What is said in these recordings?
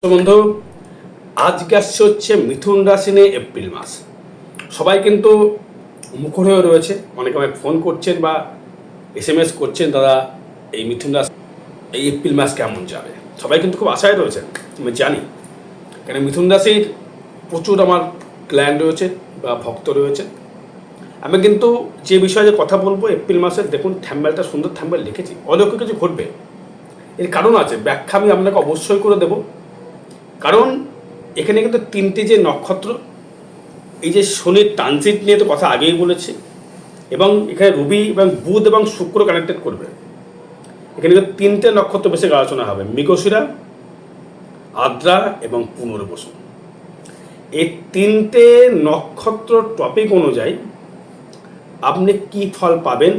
তো বন্ধু, আজকে আসছে হচ্ছে মিথুন রাশি নিয়ে এপ্রিল মাস। সবাই কিন্তু মুখর হয়ে রয়েছে, অনেকে আমায় ফোন করছেন বা SMS করছেন, দাদা এই মিথুন রাশি এই এপ্রিল মাস কেমন যাবে। সবাই কিন্তু খুব আশায় রয়েছেন, আমি জানি। কেন মিথুন রাশির প্রচুর আমার ক্লায়েন্ট রয়েছে বা ভক্ত রয়েছে। আমি কিন্তু যে বিষয়ে কথা বলবো এপ্রিল মাসের, দেখুন থ্যাম্বেলটা সুন্দর থ্যাম্বেল লিখেছি, অলৌকিক কিছু ঘটবে। এর কারণ আছে, ব্যাখ্যা আমি আপনাকে অবশ্যই করে দেবো। কারণ এখানে কিন্তু তিনটি যে নক্ষত্র, এই যে শনির ট্রানজিট নিয়ে তো কথা আগেই বলেছি, এবং এখানে রবি এবং বুধ এবং শুক্র কানেক্টেড করবে। এখানে কিন্তু তিনটে নক্ষত্র বেশি আলোচনা হবে, মৃগশিরা, আদ্রা এবং পুনর্বসু। এই তিনটে নক্ষত্র টপিক অনুযায়ী আপনি কি ফল পাবেন,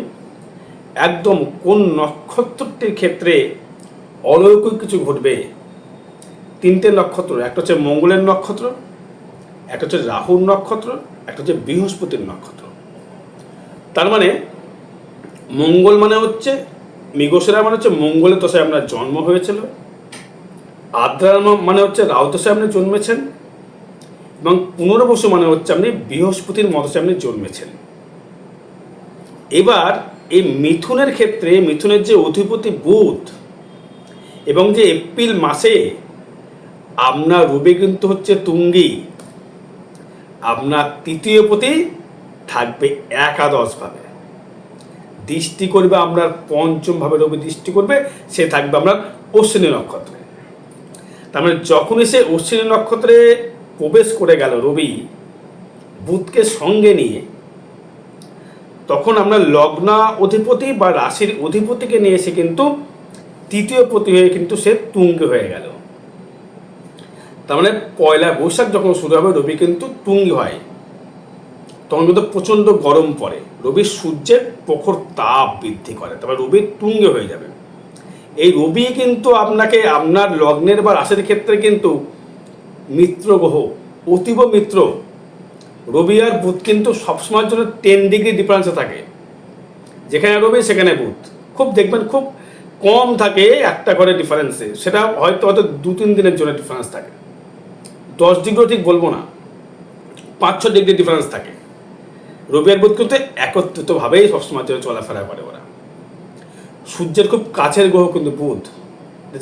একদম কোন নক্ষত্রটির ক্ষেত্রে অলৌকিক কিছু ঘটবে। তিনটে নক্ষত্র, একটা হচ্ছে মঙ্গলের নক্ষত্র, একটা হচ্ছে রাহুর নক্ষত্র, একটা হচ্ছে বৃহস্পতির নক্ষত্র। তার মানে মঙ্গল মানে হচ্ছে মৃগশিরা, মানে হচ্ছে মঙ্গলের দশায় আপনার জন্ম হয়েছিল। আদ্রা মানে হচ্ছে রাহু দশায় আপনি জন্মেছেন, এবং পুনর্বসু মানে হচ্ছে আপনি বৃহস্পতির মদশায় আপনি জন্মেছেন। এবার এই মিথুনের ক্ষেত্রে, মিথুনের যে অধিপতি বুধ, এবং যে এপ্রিল মাসে আপনার রবি কিন্তু হচ্ছে তুঙ্গি, আপনার তৃতীয় পতি থাকবে একাদশভাবে, দৃষ্টি করবে আপনার পঞ্চমভাবে, রবি দৃষ্টি করবে, সে থাকবে আপনার অশ্বিনী নক্ষত্রে। তার মানে যখনই সে অশ্বিনী নক্ষত্রে প্রবেশ করে গেল রবি বুধকে সঙ্গে নিয়ে, তখন আপনার লগ্ন অধিপতি বা রাশির অধিপতিকে নিয়ে এসে কিন্তু তৃতীয় পতি হয়ে কিন্তু সে তুঙ্গে হয়ে গেল। তার মানে পয়লা বৈশাখ যখন শুরু হবে রবি কিন্তু তুঙ্গি হয়, তখন কিন্তু প্রচণ্ড গরম পড়ে, রবির সূর্যের প্রখর তাপ বৃদ্ধি করে, তারপরে রবি তুঙ্গে হয়ে যাবে। এই রবি কিন্তু আপনাকে আপনার লগ্নের বা রাশির ক্ষেত্রে কিন্তু মিত্র গ্রহ, অতীব মিত্র। রবি আর বুধ কিন্তু সবসময়ের জন্য 10 ডিগ্রি ডিফারেন্সে থাকে, যেখানে রবি সেখানে বুধ। খুব দেখবেন খুব কম থাকে একটা করে ডিফারেন্সে, সেটা হয়তো 2-3 দিনের জন্য ডিফারেন্স থাকে, 10 ডিগ্রিও ঠিক বলবো না, 5-6 ডিগ্রি ডিফারেন্স থাকে। রবি আর বুধ কিন্তু একত্রিতভাবেই সবসময় চলাফেরা করে ওরা। সূর্যের খুব কাছের গ্রহ কিন্তু বুধ,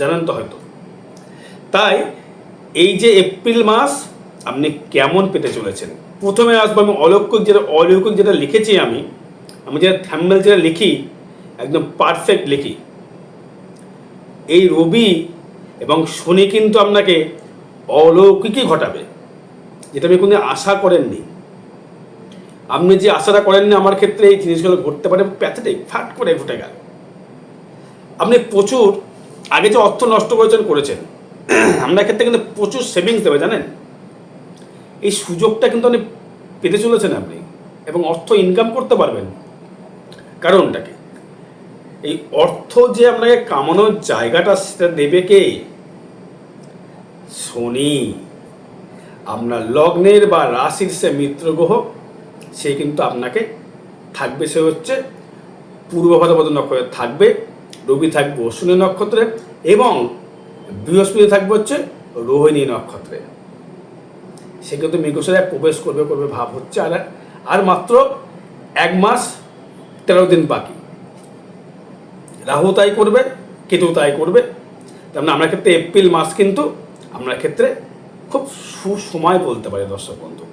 জানেন তো হয়তো। তাই এই যে এপ্রিল মাস আপনি কেমন পেতে চলেছেন, প্রথমে আসবো আমি অলৌকিক যেটা লিখেছি, আমি যেটা থ্যাম্বনেল যেটা লিখি একদম পারফেক্ট লিখি। এই রবি এবং শনি কিন্তু আপনাকে অলৌকিকই ঘটাবে, যেটা আপনি কোনো আশা করেননি। আপনি যে আশাটা করেননি আমার ক্ষেত্রে এই জিনিসগুলো ঘটতে পারে, প্যাথেটিক ফাট করে ঘটে গেল। আপনি প্রচুর আগে যে অর্থ নষ্ট করেছেন আপনার ক্ষেত্রে কিন্তু প্রচুর সেভিংস দেবে, জানেন। এই সুযোগটা কিন্তু আপনি পেতে চলেছেন আপনি, এবং অর্থ ইনকাম করতে পারবেন। কারণটা কি, এই অর্থ যে আপনাকে কামানোর জায়গাটা সেটা দেবে কে? শনি। আপনার লগ্নের বা রাশির সে মিত্র গ্রহ, সে কিন্তু আপনাকে থাকবে, সে হচ্ছে পূর্ব ভাদ্রপদ নক্ষত্রে থাকবে, রবি থাকবে অশ্বিনী নক্ষত্রে, এবং বৃহস্পতি থাকবে হচ্ছে রোহিণী নক্ষত্রে। সে কিন্তু মৃগশিরায় প্রবেশ করবে ভাব হচ্ছে। আর মাত্র 1 মাস 13 দিন বাকি। রাহু তাই করবে, কেতু তাই করবে। তার মানে আপনার ক্ষেত্রে এপ্রিল মাস কিন্তু আপনার ক্ষেত্রে খুব সুসময় বলতে পারে দর্শক বন্ধু।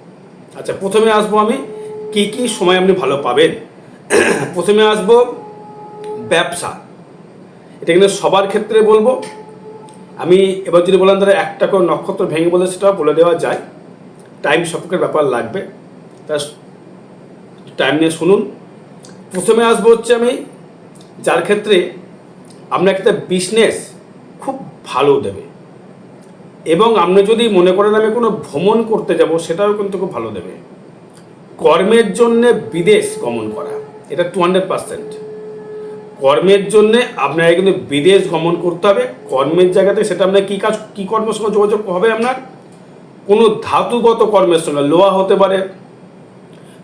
আচ্ছা, প্রথমে আসবো আমি কি কি সময় আপনি ভালো পাবেন। প্রথমে আসবো ব্যবসা। এটা কিন্তু সবার ক্ষেত্রে বলবো আমি। এবার যদি বলেন তাহলে একটা করে নক্ষত্র ভেঙে বলে সেটা বলে দেওয়া যায়, টাইম সাপেক্ষের ব্যাপার লাগবে, তা টাইম নিয়ে শুনুন। প্রথমে আসবো হচ্ছে আমি যার ক্ষেত্রে আপনার একটা বিজনেস খুব ভালো দেবে, এবং আপনি যদি মনে করেন আমি কোনো ভ্রমণ করতে যাব, সেটাও কিন্তু খুব ভালো দেবে। কর্মের জন্যে বিদেশ গমন করা, এটা 200%। কর্মের জন্যে আপনাকে কিন্তু বিদেশ গমন করতে হবে। কর্মের জায়গাতে সেটা আপনার কী কর্মের সঙ্গে যোগাযোগ হবে, আপনার কোনো ধাতুগত কর্মের সঙ্গে, লোহা হতে পারে,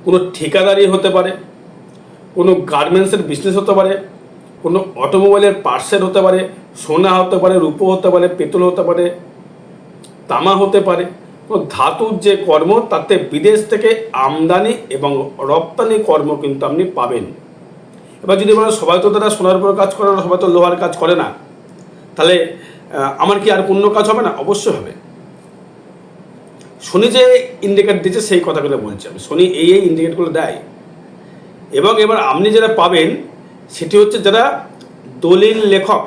কোনো ঠিকাদারি হতে পারে, কোনো গার্মেন্টসের বিজনেস হতে পারে, কোনো অটোমোবাইলের পার্টসের হতে পারে, সোনা হতে পারে, রূপো হতে পারে, পেতল হতে পারে, তামা হতে পারে, কোনো ধাতুর যে কর্ম, তাতে বিদেশ থেকে আমদানি এবং রপ্তানি কর্ম কিন্তু আপনি পাবেন। এবার যদি বলেন সবাই তো তারা সোনার উপর কাজ করে না, সবাই তো লোহার কাজ করে না, তাহলে আমার কি আর কোনো কাজ হবে না? অবশ্যই হবে। শনি যে ইন্ডিকেট দিচ্ছে সেই কথাগুলো বলছি আমি, শনি এই ইন্ডিকেটগুলো দেয়। এবং এবার আপনি যারা পাবেন সেটি হচ্ছে যারা দলিল লেখক,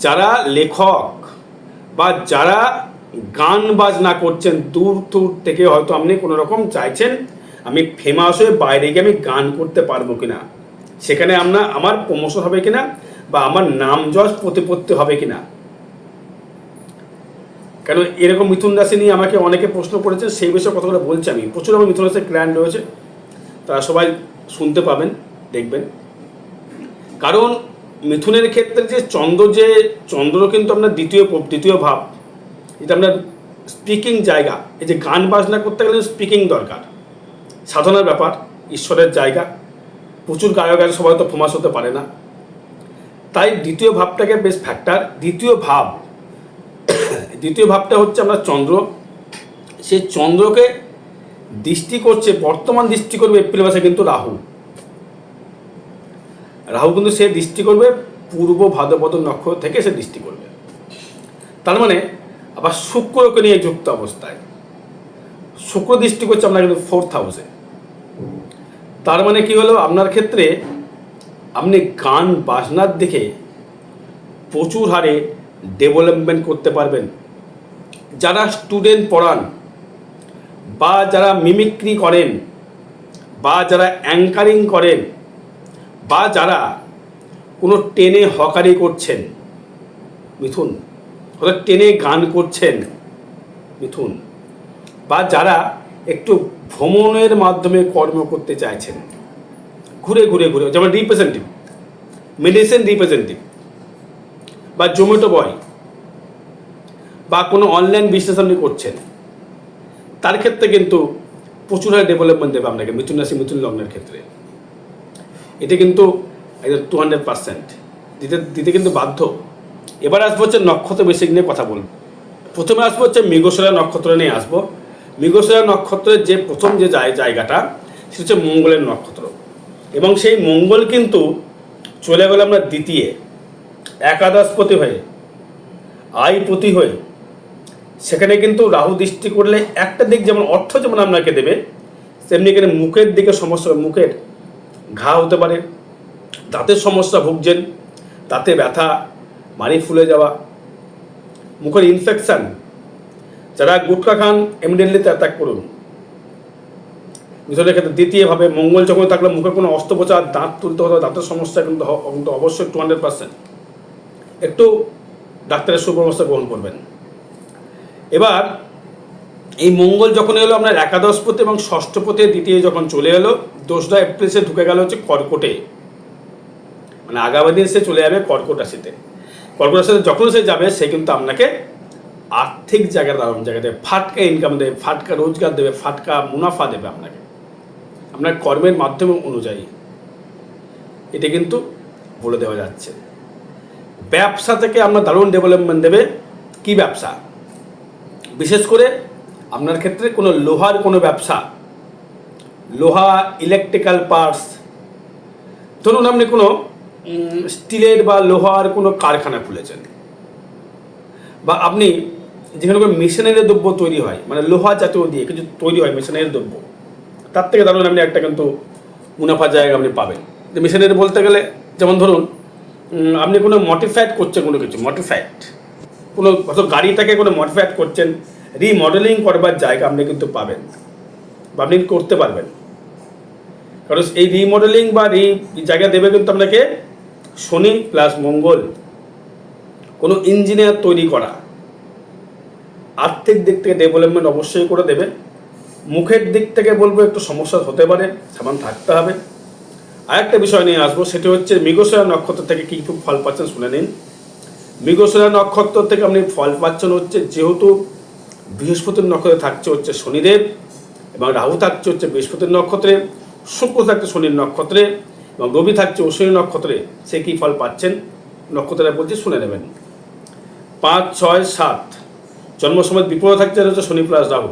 যারা লেখক বা যারা গান বাজনা করছেন, দূর দূর থেকে হয়তো আপনি কোনো রকম চাইছেন আমি ফেমাস হয়ে বাইরে গিয়ে আমি গান করতে পারবো কিনা, সেখানে আমার প্রমোশন হবে কিনা, বা আমার নাম যশ প্রতিপত্তি হবে কিনা। কেন এরকম মিথুন রাশি নিয়ে আমাকে অনেকে প্রশ্ন করেছেন, সেই বিষয়ে কথাগুলো বলছি আমি। প্রচুর আমার মিথুন রাশির ক্লায়েন্ট রয়েছে, তারা সবাই শুনতে পাবেন, দেখবেন। কারণ মিথুনের ক্ষেত্রে যে চন্দ্র কিন্তু আপনার দ্বিতীয় ভাব, এটা আপনার স্পিকিং জায়গা। এই যে গান বাজনা করতে গেলে স্পিকিং দরকার, সাধনার ব্যাপার, ঈশ্বরের জায়গা। প্রচুর গায়ক আছে, সবাই তো ফেমাস হতে পারে না, তাই দ্বিতীয় ভাবটাকে বেশ ফ্যাক্টর। দ্বিতীয় ভাবটা হচ্ছে আপনার চন্দ্র। সেই চন্দ্রকে দৃষ্টি করছে, বর্তমান দৃষ্টি করবে এপ্রিল মাসে কিন্তু রাহু কিন্তু সে দৃষ্টি করবে পূর্ব ভাদ্রপদ নক্ষত্র থেকে, সে দৃষ্টি করবে। তার মানে আবার শুক্রকে নিয়ে যুক্ত অবস্থায় শুক্র দৃষ্টি করছে আপনার কিন্তু 4th হাউসে। তার মানে কি হলো, আপনার ক্ষেত্রে আপনি গান বাজনার দিকে প্রচুর হারে ডেভেলপমেন্ট করতে পারবেন। যারা স্টুডেন্ট পড়ান, বা যারা মিমিক্রি করেন, বা যারা অ্যাঙ্কারিং করেন, বা যারা কোনো টেনে হকারি করছেন মিথুন, অর্থাৎ টেনে গান করছেন মিথুন, বা যারা একটু ভ্রমণের মাধ্যমে কর্ম করতে চাইছেন, ঘুরে, যেমন রিপ্রেজেন্টেটিভ, মেডিসিন রিপ্রেজেন্টেটিভ, বা জোম্যাটো বয়, বা কোনো অনলাইন বিজনেস আপনি করছেন, তার ক্ষেত্রে কিন্তু প্রচুর ডেভেলপমেন্ট দেবে আপনাকে মিথুন রাশি, মিথুন লগ্নের ক্ষেত্রে। এটা কিন্তু একদম 200% দিতে কিন্তু বাধ্য। এবার আসবো হচ্ছে নক্ষত্র বেসিক নিয়ে কথা বলবো। প্রথমে আসবো হচ্ছে মৃগশিরা নক্ষত্র নিয়ে আসবো। মৃগশিরা নক্ষত্রের যে প্রথম যে জায়গাটা, সেটা হচ্ছে মঙ্গলের নক্ষত্র। এবং সেই মঙ্গল কিন্তু চলে গেল আমরা দ্বিতীয়, একাদশপতি হয়ে, আয়পতি হয়ে। সেখানে কিন্তু রাহু দৃষ্টি করলে একটা দিক, যেমন অর্থ যেমন আপনাকে দেবে, তেমনি এখানে মুখের দিকে সমস্যা, মুখের ঘা হতে পারে, দাঁতের সমস্যা ভুগছেন, দাঁতে ব্যথা, মাড়ি ফুলে যাওয়া, মুখের ইনফেকশান। যারা গুটখা খান ইমিডিয়েটলি ত্যাগ করুন। মিথুনের ক্ষেত্রে দ্বিতীয়ভাবে মঙ্গল যখন থাকলে মুখে কোনো অস্ত্রোপচার, দাঁত তুলতে হতে, দাঁতের সমস্যা কিন্তু অবশ্যই 200%। একটু ডাক্তারের সুপরামর্শ গ্রহণ করবেন। এবার এই মঙ্গল যখন এলো আপনার একাদশপতি এবং ষষ্ঠপতি দ্বিতীয় যখন চলে এলো, 2রা এপ্রিল সে ঢুকে গেল হচ্ছে কর্কটে, মানে আগামী দিন সে চলে যাবে কর্কট রাশিতে। কর্কট রাশিতে যখন সে যাবে, সে কিন্তু আপনাকে আর্থিক জায়গায় দারুণ জায়গা দেবে, ফাটকা ইনকাম দেবে, ফাটকা রোজগার দেবে, ফাটকা মুনাফা দেবে আপনাকে, আপনার কর্মের মাধ্যম অনুযায়ী। এটা কিন্তু বলে দেওয়া যাচ্ছে। ব্যবসা থেকে আপনার দারুণ ডেভেলপমেন্ট দেবে। কি ব্যবসা? বিশেষ করে আপনার ক্ষেত্রে কোনো লোহার কোনো ব্যবসা, লোহা, ইলেকট্রিক্যাল পার্টস, ধরুন আপনি কোনো স্টিলের বা লোহার কোনো কারখানা খুলেছেন, বা আপনি যেখানে কোনো মেশিনারি দ্রব্য তৈরি হয়, মানে লোহা জাতীয় দিয়ে কিছু তৈরি হয় মেশিনারি দ্রব্য, তার থেকে ধরুন আপনি একটা কিন্তু মুনাফা জায়গা আপনি পাবেন। মেশিনারি বলতে গেলে যেমন ধরুন আপনি কোনো মডিফাইড করছেন, কোনো কিছু মডিফাইড, কোনো গাড়িটাকে কোনো মডিফাইড করছেন, রিমডেলিং করবার জায়গা আপনি কিন্তু পাবেন, বা আপনি করতে পারবেন। কারণ এই রিমডেলিং বা জায়গা দেবে কিন্তু আপনাকে শনি প্লাস মঙ্গল। কোনো ইঞ্জিনিয়ার তৈরি করা, আর্থিক দিক থেকে ডেভেলপমেন্ট অবশ্যই করে দেবে। মুখের দিক থেকে বলবো একটু সমস্যা হতে পারে, সাবধান থাকতে হবে। আরেকটা বিষয় নিয়ে আসবো, সেটি হচ্ছে মৃগশিরা নক্ষত্র থেকে কী খুব ফল পাচ্ছেন শুনে নিন। মৃগশিরা নক্ষত্র থেকে আপনি ফল পাচ্ছেন হচ্ছে, যেহেতু বৃহস্পতির নক্ষত্রে থাকছে হচ্ছে শনিদেব, এবং রাহু থাকছে হচ্ছে বৃহস্পতির নক্ষত্রে, শুক্র থাকছে শনির নক্ষত্রে, এবং রবি থাকছে অশ্বিনী নক্ষত্রে। সে কী ফল পাচ্ছেন নক্ষত্রটা বলছে, শুনে নেবেন। 5, 6, 7 জন্ম সময় বিপরীত থাকছে হচ্ছে শনি প্লাস রাহু,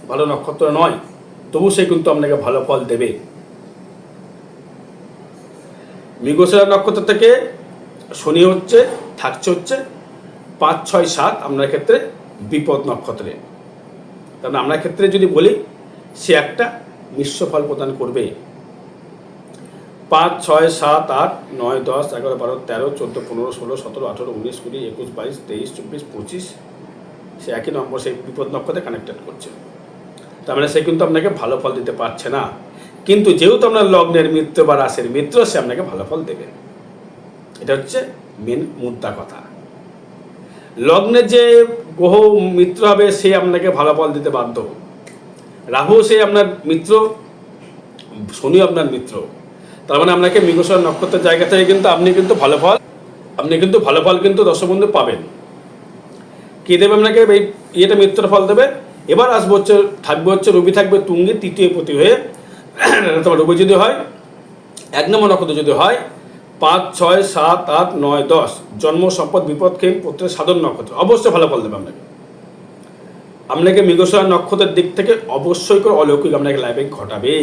ভালো নক্ষত্র নয়, তবু সে কিন্তু আপনাকে ভালো ফল দেবে। মৃগশিরা নক্ষত্র থেকে শনি থাকছে 5, 6, 7 আপনার ক্ষেত্রে বিপদ নক্ষত্রে। কারণ আপনার ক্ষেত্রে যদি বলি, সে একটা মিশ্র ফল প্রদান করবে। 5, 6, 7, 8, 9, 10, 11, 12, 13, 14, 15, 16, 17, 18, 19, 20, 21, 22, 23, 24, 25 সে একই নম্বর সেই বিপদ নক্ষত্রে কানেক্টেড করছে। তার মানে সে কিন্তু আপনাকে ভালো ফল দিতে পারছে না, কিন্তু যেহেতু আপনার লগ্নের মিত্র বা রাশির মিত্র, সে আপনাকে ভালো ফল দেবে। এটা হচ্ছে মেন মুদ্রা কথা। লগ্নের যে গ্রহ মিত্র হবে সে আপনাকে ভালো ফল দিতে বাধ্য। রাহু সে আপনার মিত্র, শনি আপনার মিত্র। তার মানে আপনাকে মৃগশিরা নক্ষত্রের জায়গা থেকে কিন্তু আপনি কিন্তু ভালো ফল কিন্তু দর্শক বন্ধু পাবেন। কে দেবে আপনাকে? এই ইয়েটা মিত্র ফল দেবে। এবার আসবো রবি থাকবে তুঙ্গি তৃতীয় পতি হয়ে। তোমার রবি যদি হয় 1 নম্বর নক্ষত্র, যদি হয় 5, 6, 7, 8, 9, 10 জন্ম সম্পদ বিপদ খেম পুত্রের সাধন নক্ষত্র, অবশ্যই ভালো ফল দেবে আপনাকে মৃগশিরা নক্ষত্রের দিক থেকে অবশ্যই করে অলৌকিক আপনাকে লাইফে ঘটাবে।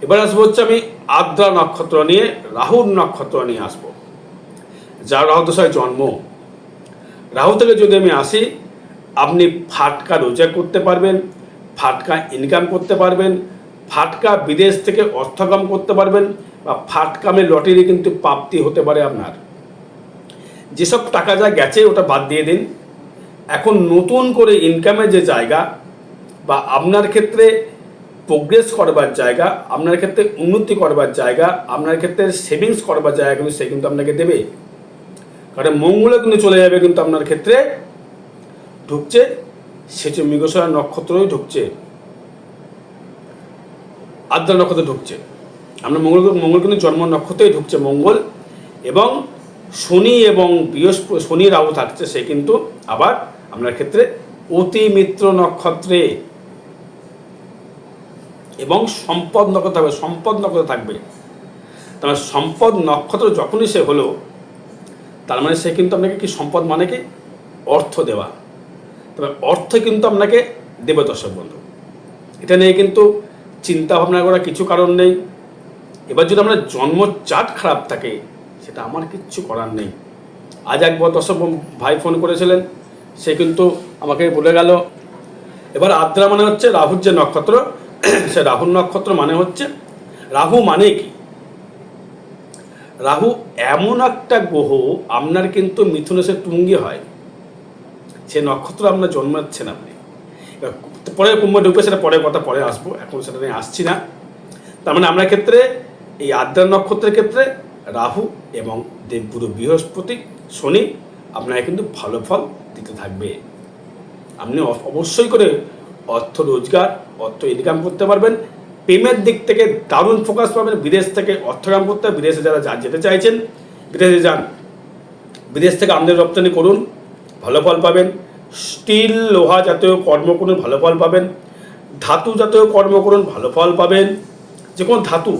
এবার আসবো আমি আদ্রা নক্ষত্র নিয়ে, রাহুর নক্ষত্র নিয়ে আসবো, যার রাহু দশায় জন্ম। রাহু থেকে যদি আমি আসি, আপনি ফাটকা রোজগার করতে পারবেন, ফাটকা ইনকাম করতে পারবেন, ফাটকা বিদেশ থেকে অর্থকাম করতে পারবেন, বা ফাটকামে লটারি কিন্তু প্রাপ্তি হতে পারে আপনার। যেসব টাকা যা গেছে ওটা বাদ দিয়ে দিন। এখন নতুন করে ইনকামের যে জায়গা, বা আপনার ক্ষেত্রে প্রোগ্রেস করবার জায়গা, আপনার ক্ষেত্রে উন্নতি করবার জায়গা, আপনার ক্ষেত্রে সেভিংস করবার জায়গা কিন্তু সে কিন্তু আপনাকে দেবে। কারণ মঙ্গলও কিন্তু চলে যাবে কিন্তু আপনার ক্ষেত্রে ঢুকছে, সে মৃগশিরা নক্ষত্রই ঢুকছে, আদ্রা নক্ষত্রে ঢুকছে। আপনার মঙ্গল কিন্তু জন্ম নক্ষত্রেই ঢুকছে মঙ্গল। এবং শনি রাহু থাকছে, সে কিন্তু আবার আপনার ক্ষেত্রে অতি মিত্র নক্ষত্রে। এবং সম্পদ নক্ষত্র থাকবে। তার সম্পদ নক্ষত্র যখনই সে হলো, তার মানে সে কিন্তু আপনাকে কি সম্পদ মানে কি অর্থ দেওয়া। তবে অর্থ কিন্তু আপনাকে দেবে দর্শক বন্ধু, এটা নিয়ে কিন্তু চিন্তা ভাবনা করার কিছু কারণ নেই। এবার যদি আপনার জন্ম চার্ট খারাপ থাকে, সেটা আমার কিচ্ছু করার নেই। আজ একবার দর্শক ভাই ফোন করেছিলেন, সে কিন্তু আমাকে বলে গেল। এবার আদ্রা মানে হচ্ছে রাহুর যে নক্ষত্র, সে রাহুর নক্ষত্র মানে হচ্ছে, রাহু মানে কি? রাহু এমন একটা গ্রহ, আপনার কিন্তু মিথুনে সে তুঙ্গি হয়, সে নক্ষত্র আপনার জন্মাচ্ছেন আপনি। পরে কুম্ভ ঢুকবে, সেটা পরে আসবো, এখন সেটা নিয়ে আসছি না। তার মানে আপনার ক্ষেত্রে এই আদ্রা নক্ষত্রের ক্ষেত্রে রাহু এবং দেবগুরু বৃহস্পতি শনি আপনাকে কিন্তু ভালো ফল দিতে থাকবে। আপনি অবশ্যই করে অর্থ রোজগার, অর্থ ইনকাম করতে পারবেন। পেমেন্ট দিক থেকে দারুণ ফোকাস পাবেন। বিদেশ থেকে অর্থকাম করতে হবে, বিদেশে যারা যেতে চাইছেন বিদেশে যান, বিদেশ থেকে আমদানি রপ্তানি করুন, ভালো ফল পাবেন। স্টিল লোহা জাতীয় কর্ম করুন, ভালো ফল পাবেন। ধাতু জাতীয় কর্ম করুন, ভালো ফল পাবেন। যে কোনো ধাতু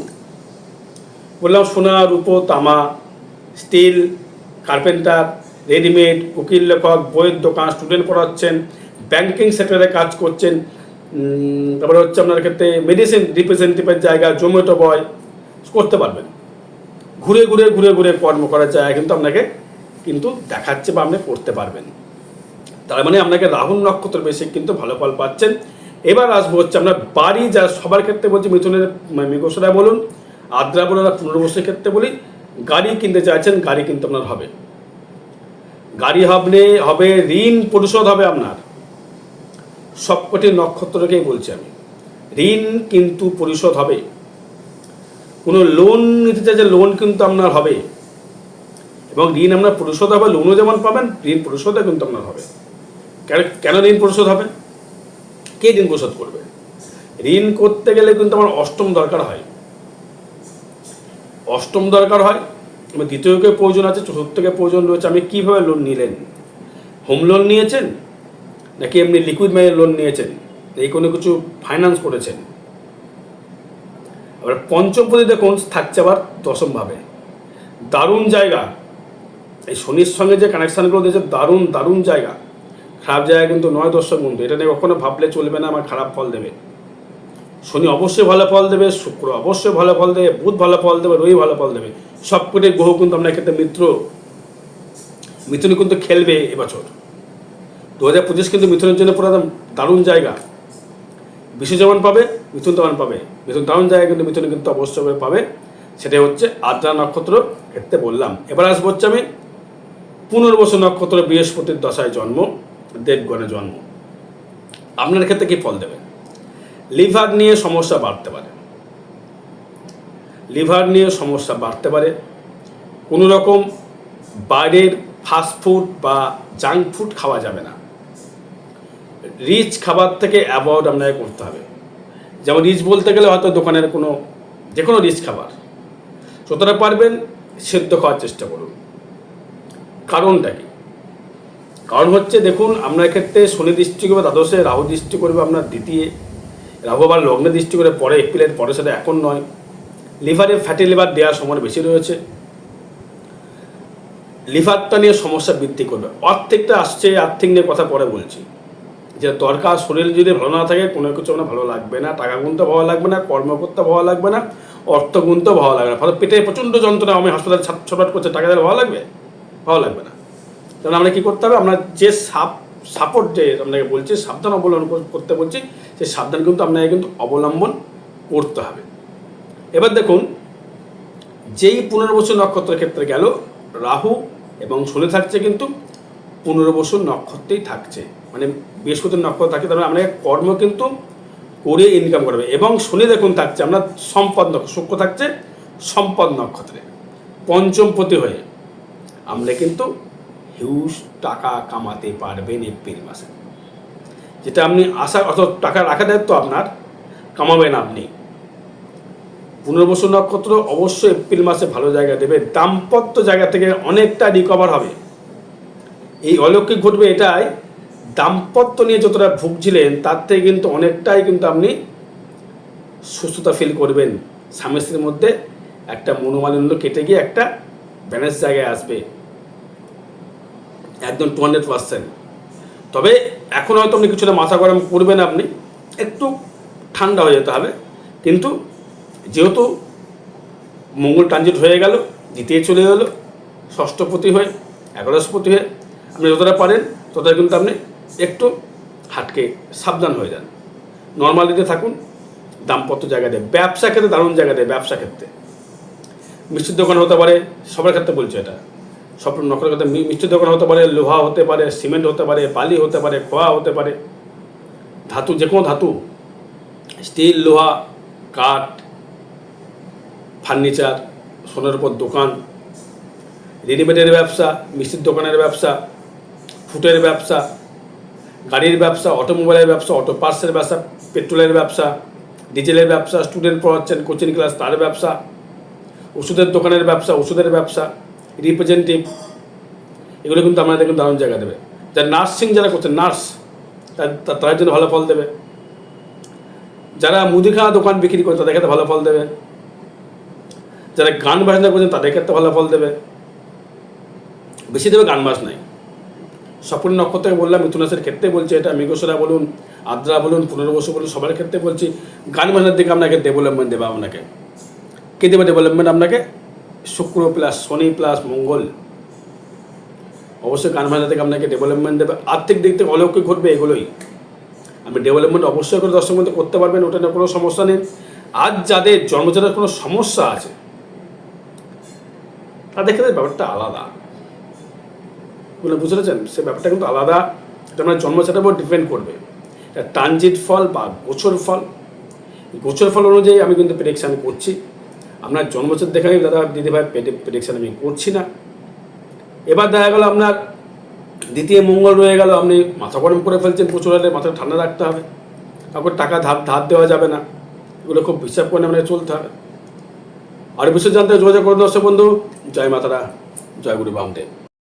বললাম, সোনা, রূপো, তামা, স্টিল, কার্পেন্টার, রেডিমেড, উকিল, লেখক, বইয়ের দোকান, স্টুডেন্ট পড়াচ্ছেন, ব্যাংকিং সেক্টরে কাজ করছেন, তারপরে আপনার ক্ষেত্রে মেডিসিন রিপ্রেজেন্টেটিভের জায়গা, জোম্যাটো বয় করতে পারবেন। ঘুরে কর্ম করার জায়গা কিন্তু আপনাকে কিন্তু দেখাচ্ছে, বা আপনি করতে পারবেন। তার মানে আপনাকে রাহুর নক্ষত্র বেশি কিন্তু ভালো ফল পাচ্ছেন। এবার আসবো আপনার বাড়ি, যা সবার ক্ষেত্রে বলছি, মিথুনের মৃগশিরা বলুন, আদ্রা বলুন, আর পুনর্বসুর ক্ষেত্রে বলি, গাড়ি কিনতে চাইছেন, গাড়ি কিন্তু আপনার হবে। গাড়ি হবে, ঋণ পরিশোধ হবে আপনার। সবকটি নক্ষত্রকেই বলছি আমি, ঋণ কিন্তু পরিশোধ হবে। কোনো লোন নিতে চাইছে, লোন কিন্তু আপনার হবে, এবং ঋণ আপনার পরিশোধ হবে। লোনও যেমন পাবেন, ঋণ পরিশোধও কিন্তু আপনার হবে। কেন ঋণ পরিশোধ হবে? কে ঋণ পরিশোধ করবে? ঋণ করতে গেলে কিন্তু আমার অষ্টম দরকার হয়, এবং দ্বিতীয়কে প্রয়োজন আছে, চতুর্থকে প্রয়োজন রয়েছে। আমি কিভাবে লোন নিলেন? হোম লোন নিয়েছেন, নাকি এমনি লিকুইড মানির লোন নিয়েছেন, এই কোনো কিছু ফাইন্যান্স করেছেন? আবার পঞ্চম পদে দেখুন থাকছে আবার দশমভাবে, দারুণ জায়গা। এই শনির সঙ্গে যে কানেকশানগুলো দিয়েছে, দারুণ জায়গা। খারাপ জায়গা কিন্তু নয় দর্শক বন্ধু, এটা নিয়ে কখনো ভাবলে চলবে না আমার খারাপ ফল দেবে। শনি অবশ্যই ভালো ফল দেবে, শুক্র অবশ্যই ভালো ফল দেবে, বুধ ভালো ফল দেবে, রবি ভালো ফল দেবে। সবকটি গ্রহ কিন্তু আপনার ক্ষেত্রে মিথুনে কিন্তু খেলবে এবছর। 2025 কিন্তু মিথুনের জন্য পুরো দারুণ জায়গা। বিশ্বু যেমন পাবে, মিথুন তেমন পাবে। মিথুন দারুণ জায়গা কিন্তু মিথুনে কিন্তু অবশ্যই পাবে। সেটাই হচ্ছে আদ্রা নক্ষত্র ক্ষেত্রে বললাম। এবার আসবো হচ্ছে আমি পুনর্বসু নক্ষত্র, বৃহস্পতির দশায় জন্ম, দেবগণে জন্ম, আপনার ক্ষেত্রে কি ফল দেবে? লিভার নিয়ে সমস্যা বাড়তে পারে, লিভার নিয়ে সমস্যা বাড়তে পারে। কোনো রকম বাইরের ফাস্টফুড বা জাঙ্ক ফুড খাওয়া যাবে না। রিচ খাবার থেকে অ্যাভয়েড আপনাকে করতে হবে। যেমন রিচ বলতে গেলে হয়তো দোকানের যে কোনো রিচ খাবার যতটা পারবেন সেদ্ধ খাওয়ার চেষ্টা করুন। কারণটা কি? কারণ হচ্ছে দেখুন, আপনার ক্ষেত্রে শনি দৃষ্টি করবে দ্বাদশে, রাহু দৃষ্টি করবে আপনার দ্বিতীয়, রাহু আবার লগ্নে দৃষ্টি করে পরে, এপ্রিলের পরে, সেটা এখন নয়। লিভারে ফ্যাটি লিভার দেওয়ার সময় বেশি রয়েছে, লিভারটা নিয়ে সমস্যা বৃদ্ধি করবে। আর্থিকটা আসছে, আর্থিক নিয়ে কথা পরে বলছি। যে দরকার, শরীর যদি ভালো না থাকে কোনো কিছু আপনার ভালো লাগবে না, টাকা গুনতে ভালো লাগবে না, কর্ম করতে ভালো লাগবে না, অর্থ গুনতেও ভালো লাগবে না। ফলে পেটে প্রচণ্ড যন্ত্রণা, আমি হাসপাতালে ছটফট করছে, টাকা দিলে ভালো লাগবে? ভালো লাগবে না। তাহলে আমরা কী করতে হবে? আমরা যে সাপোর্ট যে আপনাকে বলছি, সাবধান অবলম্বন করতে বলছি, সেই সাবধান কিন্তু আপনাকে কিন্তু অবলম্বন করতে হবে। এবার দেখুন, যেই পুনর্বসু নক্ষত্রের ক্ষেত্রে গেল, রাহু এবং শনি থাকছে কিন্তু পুনর্বসু নক্ষত্রেই থাকছে, মানে বৃহস্পতির নক্ষত্র থাকছে। তার মানে আপনাকে কর্ম কিন্তু করে ইনকাম করবে। এবং শনি দেখুন থাকছে আমরা সম্পদ নক্ষত্র, শুক্র থাকছে সম্পদ নক্ষত্রে পঞ্চমপতি হয়ে, আমরা কিন্তু হিউজ টাকা কামাতে পারবেন এপ্রিল মাসে। যেটা আপনি আশা, অর্থাৎ টাকা রাখা দায়িত্ব আপনার, কামাবেন আপনি। পুনর্বসু নক্ষত্র অবশ্যই এপ্রিল মাসে ভালো জায়গা দেবে, দাম্পত্য জায়গা থেকে অনেকটা রিকভার হবে। এই অলৌকিক ঘটবে এটাই, দাম্পত্য নিয়ে যতটা ভুগছিলেন তার থেকে কিন্তু অনেকটাই কিন্তু আপনি সুস্থতা ফিল করবেন। স্বামী স্ত্রীর মধ্যে একটা মনোমালিন্য কেটে গিয়ে একটা ব্যালেন্স জায়গায় আসবে, একদম 200%। তবে এখন হয়তো আপনি কিছুটা মাথা গরম করবেন, আপনি একটু ঠান্ডা হয়ে যেতে হবে। কিন্তু যেহেতু মঙ্গল ট্রানজিট হয়ে গেল, দ্বিতীয় চলে গেল, ষষ্ঠপতি হয়ে, একাদশপতি হয়ে, আপনি যতটা পারেন ততটা কিন্তু আপনি একটু হাটকে সাবধান হয়ে যান, নর্মালিতে থাকুন। দাম্পত্য জায়গা দেয়, ব্যবসা ক্ষেত্রে দারুণ জায়গা দেয়। ব্যবসা ক্ষেত্রে মিষ্টির দোকান হতে পারে, সবার ক্ষেত্রে বলছে এটা, সব নকলের ক্ষেত্রে মিষ্টির দোকান হতে পারে, লোহা হতে পারে, সিমেন্ট হতে পারে, বালি হতে পারে, খোয়া হতে পারে, ধাতু, যে কোনো ধাতু, স্টিল, লোহা, কাঠ, ফার্নিচার, সোনার উপর দোকান, রেডিমেডের ব্যবসা, মিষ্টির দোকানের ব্যবসা, ফুটের ব্যবসা, গাড়ির ব্যবসা, অটোমোবাইলের ব্যবসা, অটো পার্টসের ব্যবসা, পেট্রোলের ব্যবসা, ডিজেলের ব্যবসা, স্টুডেন্ট পড়াচ্ছেন কোচিং ক্লাস তার ব্যবসা, ওষুধের দোকানের ব্যবসা, ওষুধের ব্যবসা, রিপ্রেজেন্টেটিভ, এগুলো কিন্তু আমাদের কিন্তু দারুণ জায়গা দেবে। যারা নার্সিং যারা করছেন, নার্স, তাদের জন্য ভালো ফল দেবে। যারা মুদিখানা দোকান বিক্রি করে তাদের ক্ষেত্রে ভালো ফল দেবে। যারা গান বাজনা করছেন তাদের ক্ষেত্রে ভালো ফল দেবে। বেশি দেবে গান বাজনায়। স্বপন নক্ষত্রকে বললাম, মিথুন রাশির ক্ষেত্রে বলছি এটা, মৃগশিরা বলুন, আদ্রা বলুন, পুনর্বসু বলুন, সবার ক্ষেত্রে বলছি গান বাজনার দিকে আপনাকে ডেভেলপমেন্ট দেবে। আপনাকে কে দেবে ডেভেলপমেন্ট? আপনাকে শুক্র প্লাস শনি প্লাস মঙ্গল অবশ্যই গান বাজনা থেকে আপনাকে ডেভেলপমেন্ট দেবে। আর্থিক দিক থেকে অলৌকিক ঘটবে, এগুলোই আপনি ডেভেলপমেন্ট অবশ্যই করে দর্শক মধ্যে করতে পারবেন, ওটা নিয়ে কোনো সমস্যা নেই। আজ যাদের জন্মজাতের কোনো সমস্যা আছে তাদের ক্ষেত্রে ব্যাপারটা আলাদা, বুঝতে পেরেছেন? সে ব্যাপারটা কিন্তু আলাদা, এটা আপনার জন্মজাতের উপর ডিপেন্ড করবে। এটা ট্রানজিট ফল বা গোচর ফল, গোচর ফল অনুযায়ী আমি কিন্তু প্রেডিকশান করছি। আপনার জন্মজাত দেখে আমি দাদা দিদিভাই প্রেডিকশান আমি করছি না। এবার দেখা গেল আপনার দ্বিতীয় মঙ্গল রয়ে গেল, আপনি মাথা গরম করে ফেলছেন, প্রচুর হলে মাথা ঠান্ডা রাখতে হবে, কাউকে টাকা ধার দেওয়া যাবে না, এগুলো খুব হিসাব করে আপনাকে চলতে হবে। আর বিষয় জানতে যোগাযোগ করুন দর্শক বন্ধু। জয় মাতারা, জয় গুরু বামদেব।